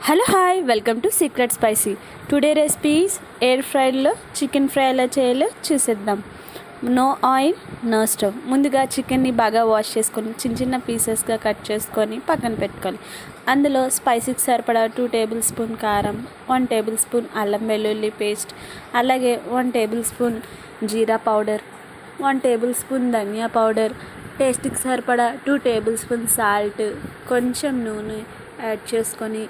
Hello hi welcome to secret spicy. Today recipes air ఫ్రైలో chicken fry ఎలా చేయాలో చూసేద్దాం. No oil, no stove. ముందుగా చికెన్ని బాగా వాష్ చేసుకొని చిన్న చిన్న పీసెస్గా కట్ చేసుకొని పక్కన పెట్టుకోవాలి. అందులో స్పైసీకి సరిపడా 2 టేబుల్ స్పూన్ కారం, 1 టేబుల్ స్పూన్ అల్లం వెల్లుల్లి పేస్ట్, అలాగే 1 టేబుల్ స్పూన్ జీరా పౌడర్, 1 టేబుల్ స్పూన్ ధనియా పౌడర్, టేస్ట్కి సరిపడా 2 టేబుల్ స్పూన్ సాల్ట్, కొంచెం నూనె యాడ్ చేసుకొని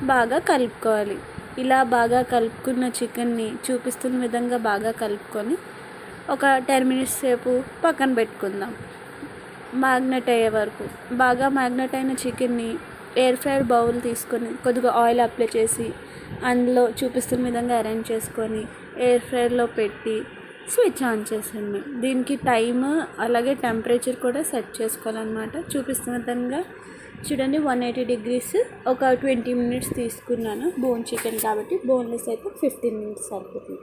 బాగా కలుపుకోవాలి. ఇలా బాగా కలుపుకున్న చికెన్ని చూపిస్తున్న విధంగా బాగా కలుపుకొని ఒక 10 మినిట్స్ సేపు పక్కన పెట్టుకుందాం, మ్యాగ్నెట్ అయ్యే వరకు. బాగా మ్యాగ్నెట్ అయిన చికెన్ని ఎయిర్ ఫ్రైర్ బౌల్ తీసుకొని కొద్దిగా ఆయిల్ అప్లై చేసి అందులో చూపిస్తున్న విధంగా అరేంజ్ చేసుకొని ఎయిర్ ఫ్రైర్లో పెట్టి స్విచ్ ఆన్ చేసాను. దీనికి టైమ్ అలాగే టెంపరేచర్ కూడా సెట్ చేసుకోవాలన్నమాట. చూపిస్తున్న విధంగా చూడండి, 180 degrees ఒక 20 మినిట్స్ తీసుకున్నాను. బోన్ చికెన్ కాబట్టి, బోన్లెస్ అయితే 15 మినిట్స్ సరిపోతుంది.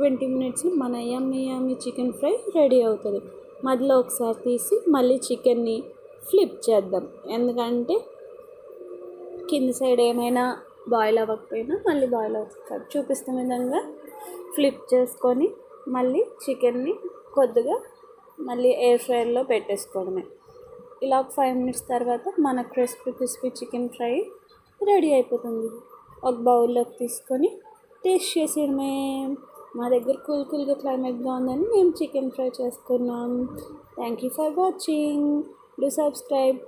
20 మినిట్స్ మన యమ్మీ చికెన్ ఫ్రై రెడీ అవుతుంది. మధ్యలో ఒకసారి తీసి మళ్ళీ చికెన్ని ఫ్లిప్ చేద్దాం, ఎందుకంటే కింద సైడ్ ఏమైనా బాయిల్ అవ్వకపోయినా మళ్ళీ బాయిల్ అవుతుంది. చూపిస్తున్న విధంగా ఫ్లిప్ చేసుకొని మళ్ళీ చికెన్ని కొద్దిగా మళ్ళీ ఎయిర్ ఫ్రైర్లో పెట్టేసుకోవడమే. ఇలా ఒక 5 మినిట్స్ తర్వాత మన క్రిస్పీ చికెన్ ఫ్రై రెడీ అయిపోతుంది. ఒక బౌల్లోకి తీసుకొని టేస్ట్ చేసేయడమే. మా దగ్గర కూల్గా క్లైమేట్గా ఉందని మేము చికెన్ ఫ్రై చేసుకున్నాం. Thank you for watching. Do subscribe.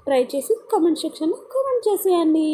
Try చేసి కామెంట్ సెక్షన్లో కామెంట్ చేసేయండి.